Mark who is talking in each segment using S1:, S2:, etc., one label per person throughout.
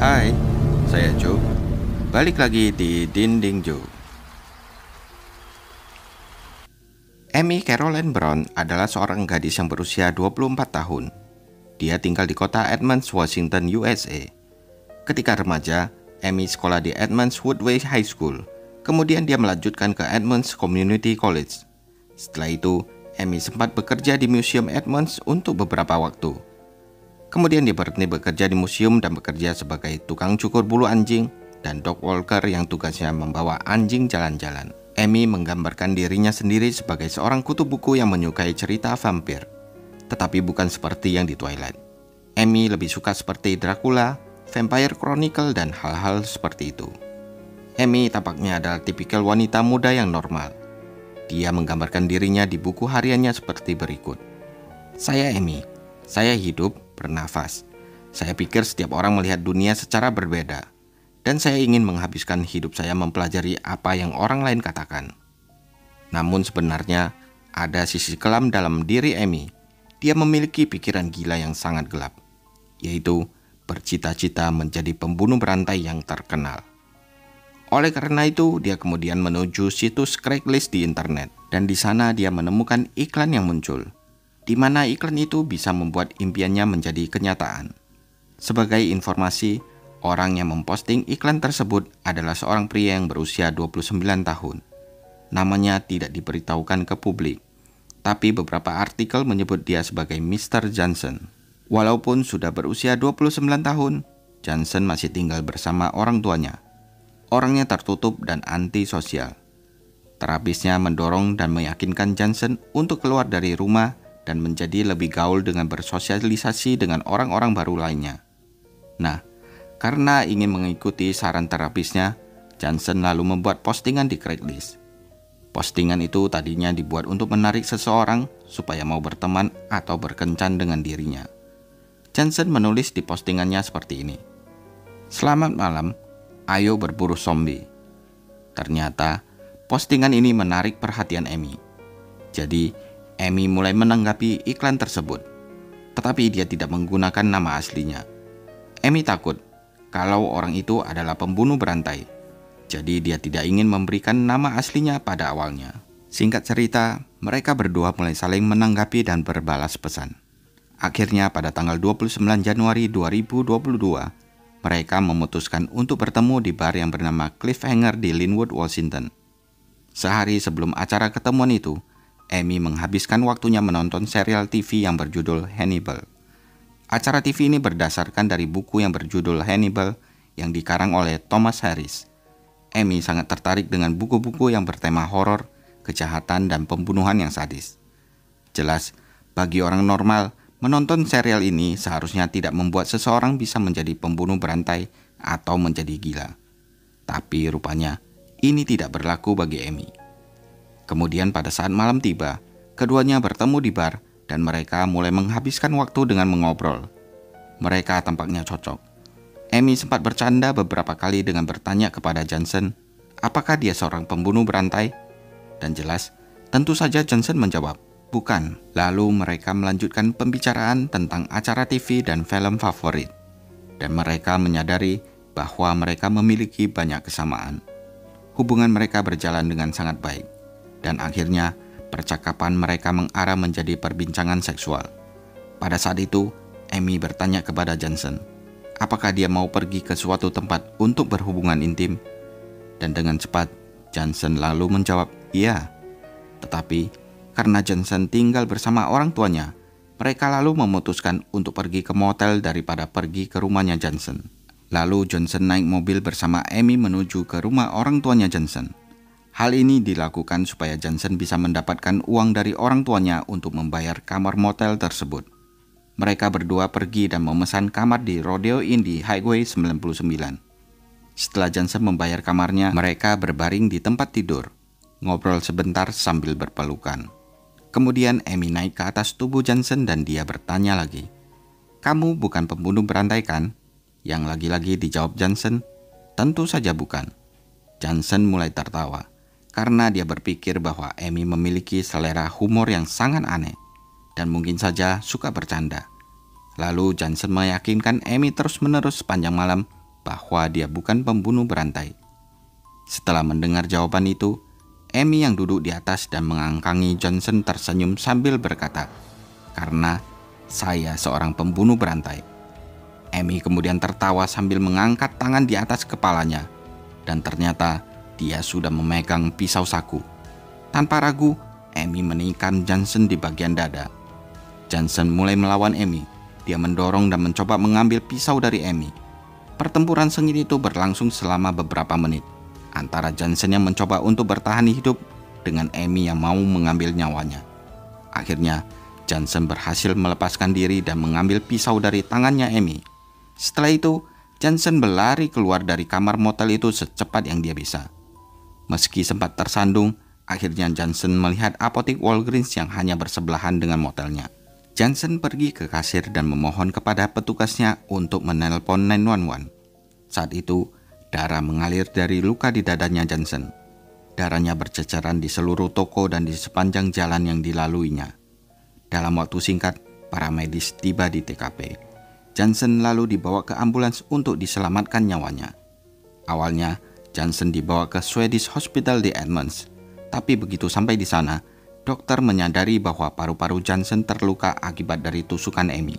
S1: Hai, saya Joe. Balik lagi di Dinding Joe. Amy Caroline Brown adalah seorang gadis yang berusia 24 tahun. Dia tinggal di kota Edmonds, Washington, USA. Ketika remaja, Amy sekolah di Edmonds Woodway High School. Kemudian dia melanjutkan ke Edmonds Community College. Setelah itu, Amy sempat bekerja di Museum Edmonds untuk beberapa waktu. Kemudian dia berhenti bekerja di museum dan bekerja sebagai tukang cukur bulu anjing dan dog walker yang tugasnya membawa anjing jalan-jalan. Amy menggambarkan dirinya sendiri sebagai seorang kutu buku yang menyukai cerita vampir, tetapi bukan seperti yang di Twilight. Amy lebih suka seperti Dracula, Vampire Chronicle, dan hal-hal seperti itu. Amy tampaknya adalah tipikal wanita muda yang normal. Dia menggambarkan dirinya di buku hariannya seperti berikut. Saya Amy. Saya hidup, bernafas. Saya pikir setiap orang melihat dunia secara berbeda. Dan saya ingin menghabiskan hidup saya mempelajari apa yang orang lain katakan. Namun sebenarnya ada sisi kelam dalam diri Amy. Dia memiliki pikiran gila yang sangat gelap, yaitu bercita-cita menjadi pembunuh berantai yang terkenal. Oleh karena itu, dia kemudian menuju situs Craigslist di internet. Dan di sana dia menemukan iklan yang muncul, di mana iklan itu bisa membuat impiannya menjadi kenyataan. Sebagai informasi, orang yang memposting iklan tersebut adalah seorang pria yang berusia 29 tahun. Namanya tidak diberitahukan ke publik, tapi beberapa artikel menyebut dia sebagai Mr. Johnson. Walaupun sudah berusia 29 tahun, Johnson masih tinggal bersama orang tuanya. Orangnya tertutup dan antisosial. Terapisnya mendorong dan meyakinkan Johnson untuk keluar dari rumah dan menjadi lebih gaul dengan bersosialisasi dengan orang-orang baru lainnya. Nah, karena ingin mengikuti saran terapisnya, Johnson lalu membuat postingan di Craigslist. Postingan itu tadinya dibuat untuk menarik seseorang supaya mau berteman atau berkencan dengan dirinya. Johnson menulis di postingannya seperti ini. Selamat malam, ayo berburu zombie. Ternyata, postingan ini menarik perhatian Amy. Jadi, Amy mulai menanggapi iklan tersebut, tetapi dia tidak menggunakan nama aslinya. Amy takut kalau orang itu adalah pembunuh berantai, jadi dia tidak ingin memberikan nama aslinya pada awalnya. Singkat cerita, mereka berdua mulai saling menanggapi dan berbalas pesan. Akhirnya pada tanggal 29 Januari 2022, mereka memutuskan untuk bertemu di bar yang bernama Cliffhanger di Linwood, Washington. Sehari sebelum acara ketemuan itu, Amy menghabiskan waktunya menonton serial TV yang berjudul Hannibal. Acara TV ini berdasarkan dari buku yang berjudul Hannibal yang dikarang oleh Thomas Harris. Amy sangat tertarik dengan buku-buku yang bertema horor, kejahatan, dan pembunuhan yang sadis. Jelas, bagi orang normal, menonton serial ini seharusnya tidak membuat seseorang bisa menjadi pembunuh berantai atau menjadi gila. Tapi rupanya, ini tidak berlaku bagi Amy. Kemudian pada saat malam tiba, keduanya bertemu di bar dan mereka mulai menghabiskan waktu dengan mengobrol. Mereka tampaknya cocok. Amy sempat bercanda beberapa kali dengan bertanya kepada Johnson, apakah dia seorang pembunuh berantai? Dan jelas, tentu saja Johnson menjawab, bukan. Lalu mereka melanjutkan pembicaraan tentang acara TV dan film favorit. Dan mereka menyadari bahwa mereka memiliki banyak kesamaan. Hubungan mereka berjalan dengan sangat baik. Dan akhirnya, percakapan mereka mengarah menjadi perbincangan seksual. Pada saat itu, Amy bertanya kepada Johnson, apakah dia mau pergi ke suatu tempat untuk berhubungan intim? Dan dengan cepat, Johnson lalu menjawab, iya. Tetapi, karena Johnson tinggal bersama orang tuanya, mereka lalu memutuskan untuk pergi ke motel daripada pergi ke rumahnya Johnson. Lalu Johnson naik mobil bersama Amy menuju ke rumah orang tuanya Johnson. Hal ini dilakukan supaya Johnson bisa mendapatkan uang dari orang tuanya untuk membayar kamar motel tersebut. Mereka berdua pergi dan memesan kamar di Rodeo Inn di Highway 99. Setelah Johnson membayar kamarnya, mereka berbaring di tempat tidur, ngobrol sebentar sambil berpelukan. Kemudian Amy naik ke atas tubuh Johnson dan dia bertanya lagi, "Kamu bukan pembunuh berantai kan?" Yang lagi-lagi dijawab Johnson, "Tentu saja bukan." Johnson mulai tertawa, karena dia berpikir bahwa Amy memiliki selera humor yang sangat aneh dan mungkin saja suka bercanda. Lalu Johnson meyakinkan Amy terus-menerus sepanjang malam bahwa dia bukan pembunuh berantai. Setelah mendengar jawaban itu, Amy yang duduk di atas dan mengangkangi Johnson tersenyum sambil berkata, "Karena saya seorang pembunuh berantai." Amy kemudian tertawa sambil mengangkat tangan di atas kepalanya, dan ternyata dia sudah memegang pisau saku. Tanpa ragu, Amy menikam Johnson di bagian dada. Johnson mulai melawan Amy. Dia mendorong dan mencoba mengambil pisau dari Amy. Pertempuran sengit itu berlangsung selama beberapa menit, antara Johnson yang mencoba untuk bertahan hidup dengan Amy yang mau mengambil nyawanya. Akhirnya, Johnson berhasil melepaskan diri dan mengambil pisau dari tangannya Amy. Setelah itu, Johnson berlari keluar dari kamar motel itu secepat yang dia bisa. Meski sempat tersandung, akhirnya Johnson melihat apotek Walgreens yang hanya bersebelahan dengan motelnya. Johnson pergi ke kasir dan memohon kepada petugasnya untuk menelpon 911. Saat itu, darah mengalir dari luka di dadanya Johnson. Darahnya berceceran di seluruh toko dan di sepanjang jalan yang dilaluinya. Dalam waktu singkat, para medis tiba di TKP. Johnson lalu dibawa ke ambulans untuk diselamatkan nyawanya. Awalnya, Johnson dibawa ke Swedish Hospital di Edmonds. Tapi begitu sampai di sana, dokter menyadari bahwa paru-paru Johnson terluka akibat dari tusukan Amy.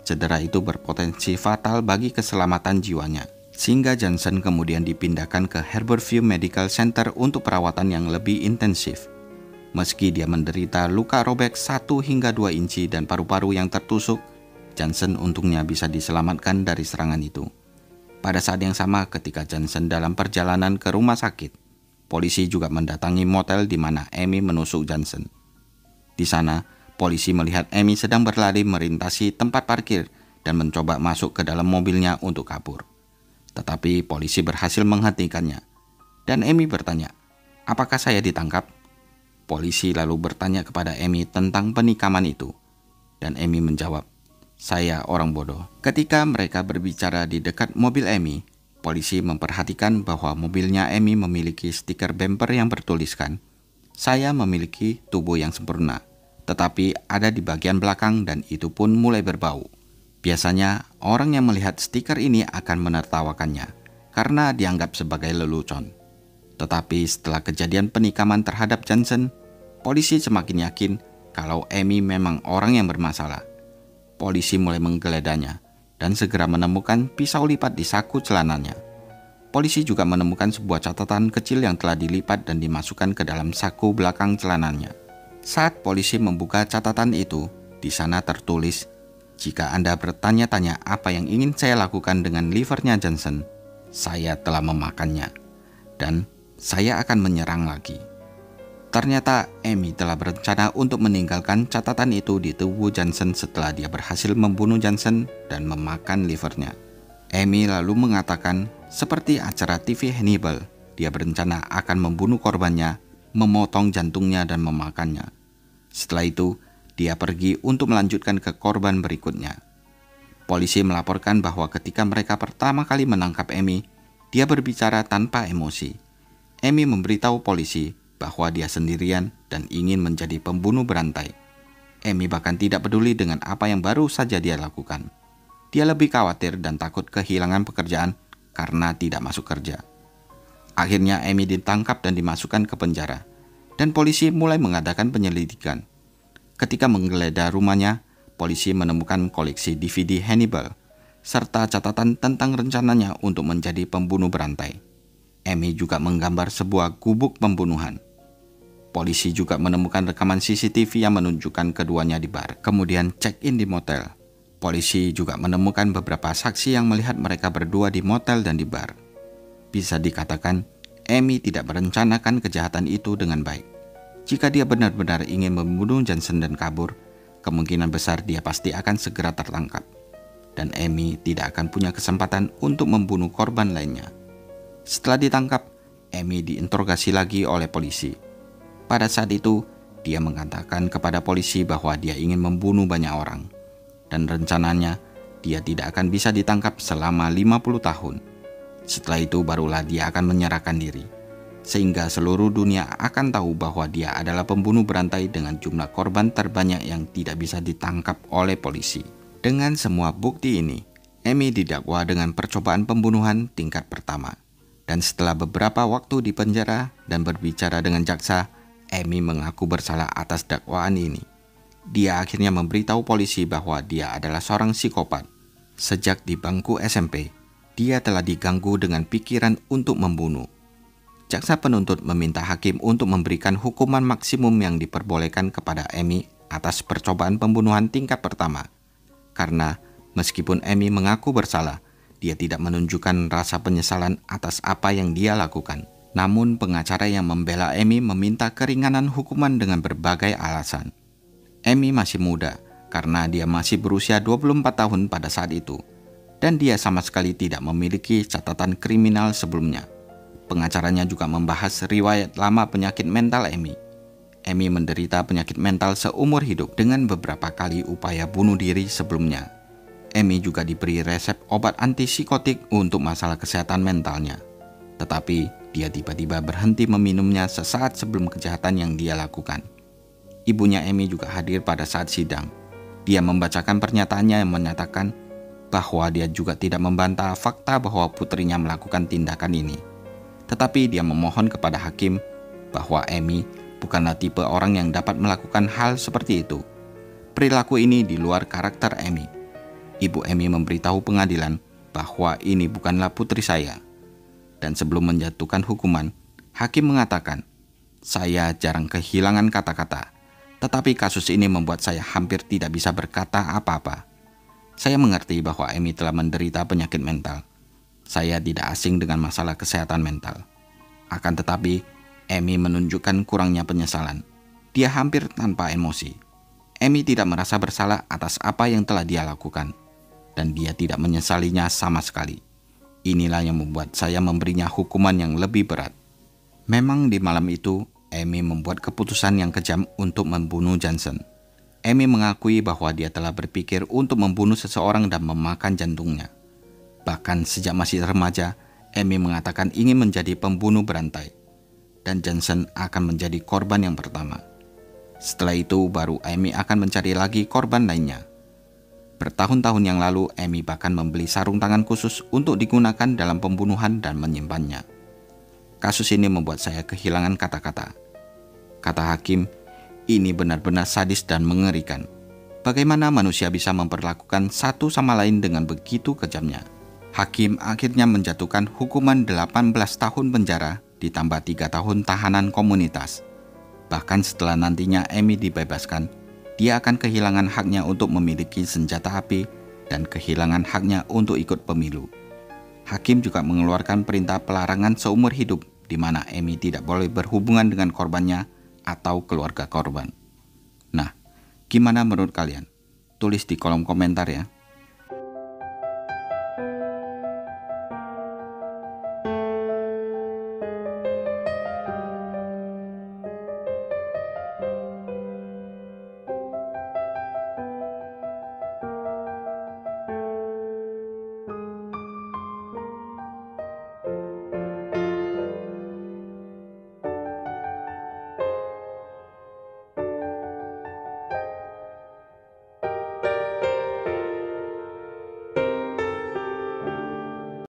S1: Cedera itu berpotensi fatal bagi keselamatan jiwanya, sehingga Johnson kemudian dipindahkan ke Harborview Medical Center untuk perawatan yang lebih intensif. Meski dia menderita luka robek 1 hingga 2 inci dan paru-paru yang tertusuk, Johnson untungnya bisa diselamatkan dari serangan itu. Pada saat yang sama, ketika Johnson dalam perjalanan ke rumah sakit, polisi juga mendatangi motel di mana Amy menusuk Johnson. Di sana, polisi melihat Amy sedang berlari melintasi tempat parkir dan mencoba masuk ke dalam mobilnya untuk kabur. Tetapi polisi berhasil menghentikannya. Dan Amy bertanya, "Apakah saya ditangkap?" Polisi lalu bertanya kepada Amy tentang penikaman itu. Dan Amy menjawab, "Saya orang bodoh." Ketika mereka berbicara di dekat mobil Amy, polisi memperhatikan bahwa mobilnya Amy memiliki stiker bumper yang bertuliskan, "Saya memiliki tubuh yang sempurna, tetapi ada di bagian belakang dan itu pun mulai berbau." Biasanya, orang yang melihat stiker ini akan menertawakannya karena dianggap sebagai lelucon. Tetapi setelah kejadian penikaman terhadap Johnson, polisi semakin yakin kalau Amy memang orang yang bermasalah. Polisi mulai menggeledahnya dan segera menemukan pisau lipat di saku celananya. Polisi juga menemukan sebuah catatan kecil yang telah dilipat dan dimasukkan ke dalam saku belakang celananya. Saat polisi membuka catatan itu, di sana tertulis, "Jika Anda bertanya-tanya apa yang ingin saya lakukan dengan livernya Johnson, saya telah memakannya, dan saya akan menyerang lagi." Ternyata Amy telah berencana untuk meninggalkan catatan itu di tubuh Johnson setelah dia berhasil membunuh Johnson dan memakan livernya. Amy lalu mengatakan, seperti acara TV Hannibal, dia berencana akan membunuh korbannya, memotong jantungnya dan memakannya. Setelah itu, dia pergi untuk melanjutkan ke korban berikutnya. Polisi melaporkan bahwa ketika mereka pertama kali menangkap Amy, dia berbicara tanpa emosi. Amy memberitahu polisi bahwa dia sendirian dan ingin menjadi pembunuh berantai. Amy bahkan tidak peduli dengan apa yang baru saja dia lakukan. Dia lebih khawatir dan takut kehilangan pekerjaan karena tidak masuk kerja. Akhirnya Amy ditangkap dan dimasukkan ke penjara, dan polisi mulai mengadakan penyelidikan. Ketika menggeledah rumahnya, polisi menemukan koleksi DVD Hannibal, serta catatan tentang rencananya untuk menjadi pembunuh berantai. Amy juga menggambar sebuah gubuk pembunuhan. Polisi juga menemukan rekaman CCTV yang menunjukkan keduanya di bar, kemudian check-in di motel. Polisi juga menemukan beberapa saksi yang melihat mereka berdua di motel dan di bar. Bisa dikatakan, Amy tidak merencanakan kejahatan itu dengan baik. Jika dia benar-benar ingin membunuh Johnson dan kabur, kemungkinan besar dia pasti akan segera tertangkap. Dan Amy tidak akan punya kesempatan untuk membunuh korban lainnya. Setelah ditangkap, Amy diinterogasi lagi oleh polisi. Pada saat itu, dia mengatakan kepada polisi bahwa dia ingin membunuh banyak orang. Dan rencananya, dia tidak akan bisa ditangkap selama 50 tahun. Setelah itu barulah dia akan menyerahkan diri. Sehingga seluruh dunia akan tahu bahwa dia adalah pembunuh berantai dengan jumlah korban terbanyak yang tidak bisa ditangkap oleh polisi. Dengan semua bukti ini, Amy didakwa dengan percobaan pembunuhan tingkat pertama. Dan setelah beberapa waktu di penjara dan berbicara dengan jaksa, Amy mengaku bersalah atas dakwaan ini. Dia akhirnya memberitahu polisi bahwa dia adalah seorang psikopat. Sejak di bangku SMP, dia telah diganggu dengan pikiran untuk membunuh. Jaksa penuntut meminta hakim untuk memberikan hukuman maksimum yang diperbolehkan kepada Amy atas percobaan pembunuhan tingkat pertama. Karena meskipun Amy mengaku bersalah, dia tidak menunjukkan rasa penyesalan atas apa yang dia lakukan. Namun pengacara yang membela Amy meminta keringanan hukuman dengan berbagai alasan. Amy masih muda karena dia masih berusia 24 tahun pada saat itu. Dan dia sama sekali tidak memiliki catatan kriminal sebelumnya. Pengacaranya juga membahas riwayat lama penyakit mental Amy. Amy menderita penyakit mental seumur hidup dengan beberapa kali upaya bunuh diri sebelumnya. Amy juga diberi resep obat antipsikotik untuk masalah kesehatan mentalnya. Tetapi dia tiba-tiba berhenti meminumnya sesaat sebelum kejahatan yang dia lakukan. Ibunya Amy juga hadir pada saat sidang. Dia membacakan pernyataannya yang menyatakan bahwa dia juga tidak membantah fakta bahwa putrinya melakukan tindakan ini. Tetapi dia memohon kepada hakim bahwa Amy bukanlah tipe orang yang dapat melakukan hal seperti itu. Perilaku ini di luar karakter Amy. Ibu Amy memberitahu pengadilan bahwa ini bukanlah putri saya. Dan sebelum menjatuhkan hukuman, hakim mengatakan, "Saya jarang kehilangan kata-kata, tetapi kasus ini membuat saya hampir tidak bisa berkata apa-apa. Saya mengerti bahwa Amy telah menderita penyakit mental. Saya tidak asing dengan masalah kesehatan mental. Akan tetapi, Amy menunjukkan kurangnya penyesalan. Dia hampir tanpa emosi. Amy tidak merasa bersalah atas apa yang telah dia lakukan. Dan dia tidak menyesalinya sama sekali. Inilah yang membuat saya memberinya hukuman yang lebih berat." Memang di malam itu, Amy membuat keputusan yang kejam untuk membunuh Johnson. Amy mengakui bahwa dia telah berpikir untuk membunuh seseorang dan memakan jantungnya. Bahkan sejak masih remaja, Amy mengatakan ingin menjadi pembunuh berantai. Dan Johnson akan menjadi korban yang pertama. Setelah itu baru Amy akan mencari lagi korban lainnya. Bertahun-tahun yang lalu, Amy bahkan membeli sarung tangan khusus untuk digunakan dalam pembunuhan dan menyimpannya. Kasus ini membuat saya kehilangan kata-kata. Kata hakim, ini benar-benar sadis dan mengerikan. Bagaimana manusia bisa memperlakukan satu sama lain dengan begitu kejamnya? Hakim akhirnya menjatuhkan hukuman 18 tahun penjara ditambah 3 tahun tahanan komunitas. Bahkan setelah nantinya Amy dibebaskan, dia akan kehilangan haknya untuk memiliki senjata api dan kehilangan haknya untuk ikut pemilu. Hakim juga mengeluarkan perintah pelarangan seumur hidup di mana Amy tidak boleh berhubungan dengan korbannya atau keluarga korban. Nah, gimana menurut kalian? Tulis di kolom komentar ya.